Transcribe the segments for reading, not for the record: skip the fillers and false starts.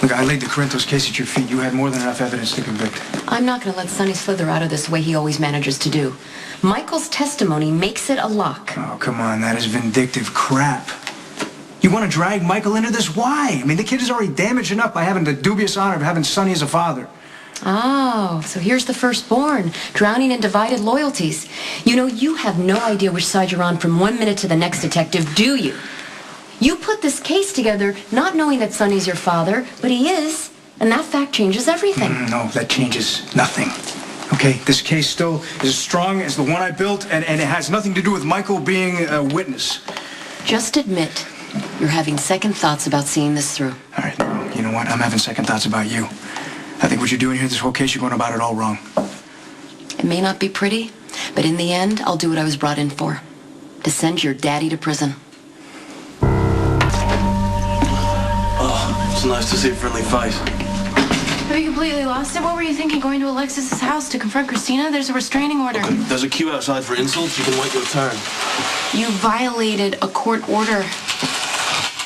Look, I laid the Corinthos case at your feet. You had more than enough evidence to convict. I'm not going to let Sonny slither out of this the way he always manages to do. Michael's testimony makes it a lock. Oh, come on. That is vindictive crap. You want to drag Michael into this? Why? I mean, the kid is already damaged enough by having the dubious honor of having Sonny as a father. Oh, so here's the firstborn, drowning in divided loyalties. You know, you have no idea which side you're on from 1 minute to the next, detective, do you? You put this case together not knowing that Sonny's your father, but he is, and that fact changes everything. No, that changes nothing. Okay, this case still is as strong as the one I built, and it has nothing to do with Michael being a witness. Just admit you're having second thoughts about seeing this through. All right, you know what? I'm having second thoughts about you. I think what you're doing here, this whole case, you're going about it all wrong. It may not be pretty, but in the end, I'll do what I was brought in for. To send your daddy to prison. Oh, it's nice to see a friendly face. Have you completely lost it? What were you thinking, going to Alexis's house to confront Christina? There's a restraining order. Okay, there's a queue outside for insults. You can wait your turn. You violated a court order.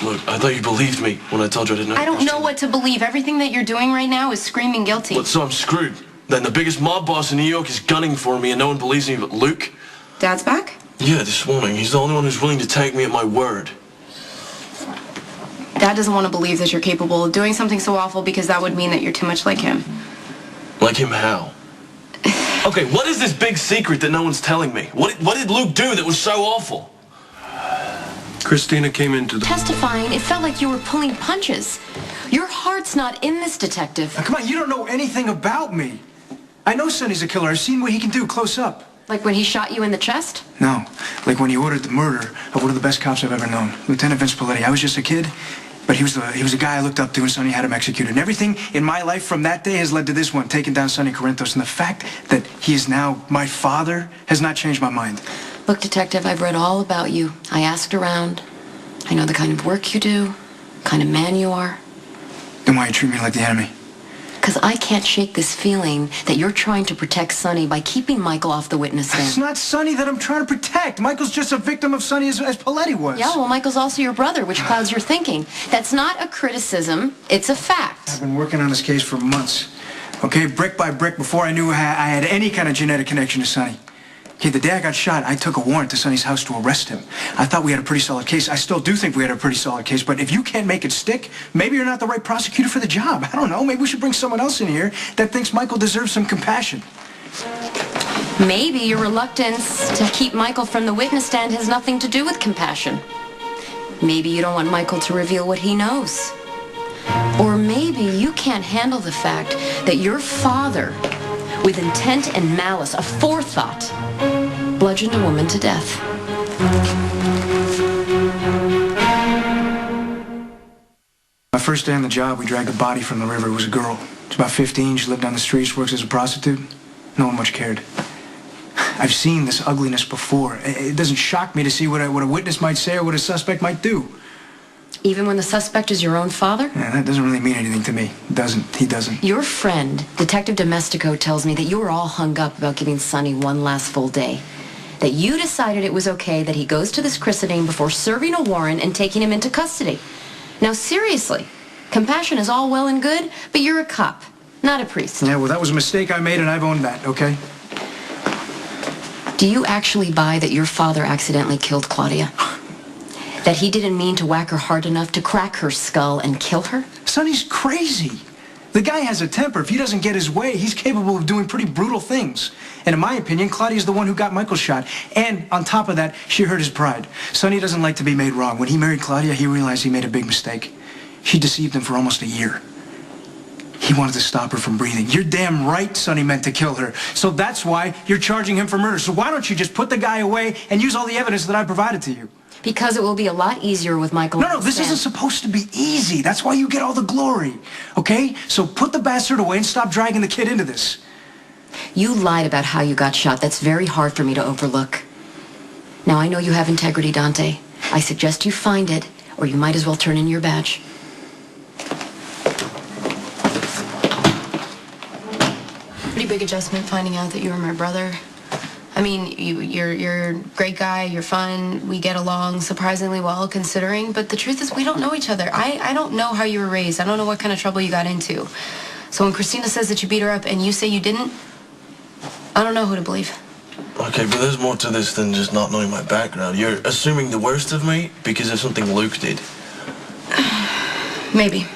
Look, I thought you believed me when I told you I didn't know. I don't know what to believe. Everything that you're doing right now is screaming guilty. What, so I'm screwed? Then the biggest mob boss in New York is gunning for me and no one believes me but Luke? Dad's back? Yeah, this morning. He's the only one who's willing to take me at my word. Dad doesn't want to believe that you're capable of doing something so awful because that would mean that you're too much like him. Like him how? Okay, what is this big secret that no one's telling me? What did Luke do that was so awful? Christina came into the... Testifying, it felt like you were pulling punches. Your heart's not in this, detective. Now, come on, you don't know anything about me. I know Sonny's a killer. I've seen what he can do close up. Like when he shot you in the chest? No, like when he ordered the murder of one of the best cops I've ever known, Lieutenant Vince Paletti. I was just a kid, but he was the guy I looked up to, and Sonny had him executed. And everything in my life from that day has led to this one, taking down Sonny Corinthos. And the fact that he is now my father has not changed my mind. Look, detective, I've read all about you. I asked around. I know the kind of work you do, kind of man you are. Then why you treat me like the enemy? Because I can't shake this feeling that you're trying to protect Sonny by keeping Michael off the witness stand. It's not Sonny that I'm trying to protect. Michael's just a victim of Sonny as Paletti was. Yeah, well, Michael's also your brother, which clouds your thinking. That's not a criticism, it's a fact. I've been working on this case for months. Okay, brick by brick, before I knew I had any kind of genetic connection to Sonny. Okay, the day I got shot, I took a warrant to Sonny's house to arrest him. I thought we had a pretty solid case. I still do think we had a pretty solid case, but if you can't make it stick, maybe you're not the right prosecutor for the job. I don't know. Maybe we should bring someone else in here that thinks Michael deserves some compassion. Maybe your reluctance to keep Michael from the witness stand has nothing to do with compassion. Maybe you don't want Michael to reveal what he knows. Or maybe you can't handle the fact that your father, with intent and malice, a forethought, bludgeoned a woman to death. My first day on the job, we dragged a body from the river. It was a girl. She's about 15. She lived on the streets, works as a prostitute. No one much cared. I've seen this ugliness before. It doesn't shock me to see what a witness might say or what a suspect might do. Even when the suspect is your own father? Yeah, that doesn't really mean anything to me. It doesn't. He doesn't. Your friend, Detective Domestico, tells me that you were all hung up about giving Sonny one last full day. That you decided it was okay that he goes to this christening before serving a warrant and taking him into custody. Now, seriously, compassion is all well and good, but you're a cop, not a priest. Yeah, well, that was a mistake I made, and I've owned that, okay? Do you actually buy that your father accidentally killed Claudia? That he didn't mean to whack her hard enough to crack her skull and kill her? Sonny's crazy. The guy has a temper. If he doesn't get his way, he's capable of doing pretty brutal things. And in my opinion, Claudia's the one who got Michael shot. And on top of that, she hurt his pride. Sonny doesn't like to be made wrong. When he married Claudia, he realized he made a big mistake. She deceived him for almost a year. He wanted to stop her from breathing. You're damn right Sonny meant to kill her. So that's why you're charging him for murder. So why don't you just put the guy away and use all the evidence that I provided to you? Because it will be a lot easier with Michael. No, this isn't supposed to be easy. That's why you get all the glory. Okay? So put the bastard away and stop dragging the kid into this. You lied about how you got shot. That's very hard for me to overlook. Now, I know you have integrity, Dante. I suggest you find it, or you might as well turn in your badge. Pretty big adjustment finding out that you were my brother. I mean, you're a great guy, you're fun, we get along surprisingly well considering, but the truth is we don't know each other. I don't know how you were raised. I don't know what kind of trouble you got into. So when Christina says that you beat her up and you say you didn't, I don't know who to believe. Okay, but there's more to this than just not knowing my background. You're assuming the worst of me because of something Luke did. Maybe.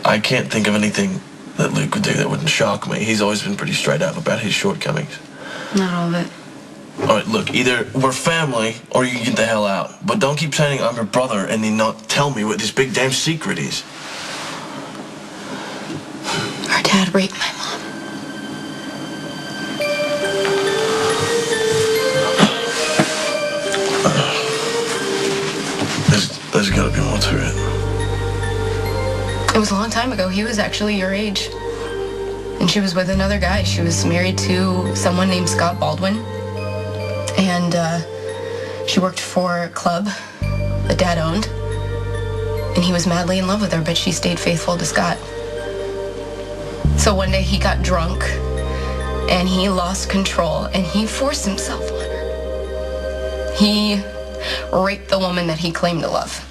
I can't think of anything that Luke would do that wouldn't shock me. He's always been pretty straight up about his shortcomings. Not all of it. All right, look, either we're family or you get the hell out. But don't keep saying I'm your brother and then not tell me what this big damn secret is. Our dad raped my mom. There's gotta be more to it. It was a long time ago. He was actually your age. And she was with another guy. She was married to someone named Scott Baldwin. And she worked for a club that Dad owned. And he was madly in love with her, but she stayed faithful to Scott. So one day he got drunk and he lost control and he forced himself on her. He raped the woman that he claimed to love.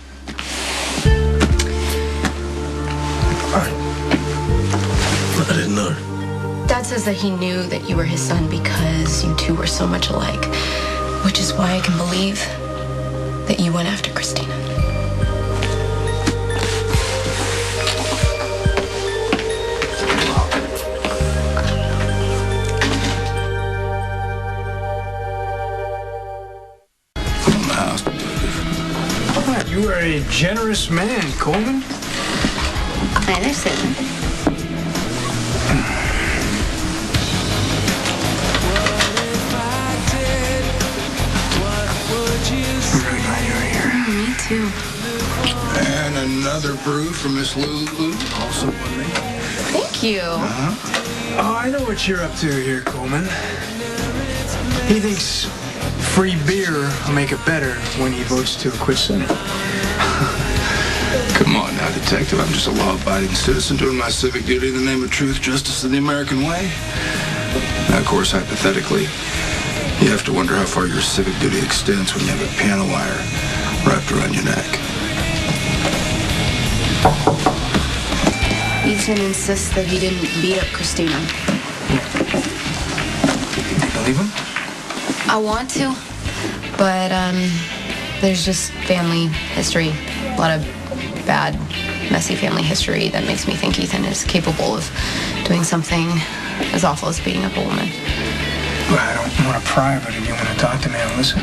I didn't know. Dad says that he knew that you were his son because you two were so much alike, which is why I can believe that you went after Christina. You are a generous man, Coleman. Hi there, Sidney. I'm really glad you were here. Me too. And another brew from Miss Lulu, also on me. Thank you. Oh, I know what you're up to here, Coleman. He thinks free beer will make it better when he votes to acquit Sonny. Come on now, detective. I'm just a law-abiding citizen doing my civic duty in the name of truth, justice, and the American way. Now, of course, hypothetically, you have to wonder how far your civic duty extends when you have a piano wire wrapped around your neck. Ethan insists that he didn't beat up Christina. Do you believe him? I want to, but there's just family history, a lot of bad, messy family history that makes me think Ethan is capable of doing something as awful as beating up a woman. Well, I don't want to pry, but if you want to talk to me, I'll listen.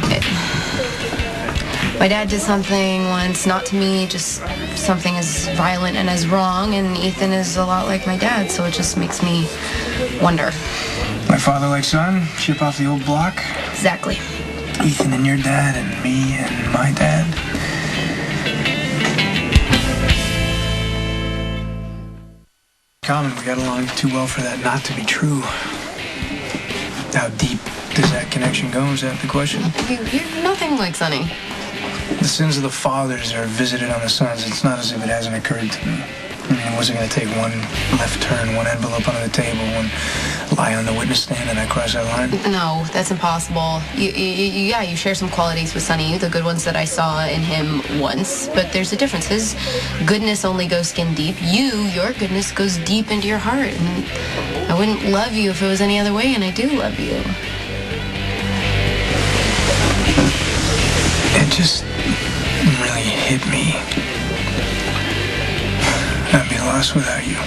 My dad did something once, not to me, just something as violent and as wrong, and Ethan is a lot like my dad, so it just makes me wonder. My father like son, chip off the old block. Exactly. Ethan and your dad and me and my dad. Common, we got along too well for that not to be true. How deep does that connection go? Is that the question? You're nothing like Sonny. The sins of the fathers are visited on the sons. It's not as if it hasn't occurred to me. I mean, it wasn't going to take one left turn, one envelope under the table, one lie on the witness stand, and I cross that line. No, that's impossible. You share some qualities with Sonny, the good ones that I saw in him once, but there's a difference. His goodness only goes skin deep. Your goodness goes deep into your heart, and I wouldn't love you if it was any other way, and I do love you. It just really hit me. I'd be lost without you.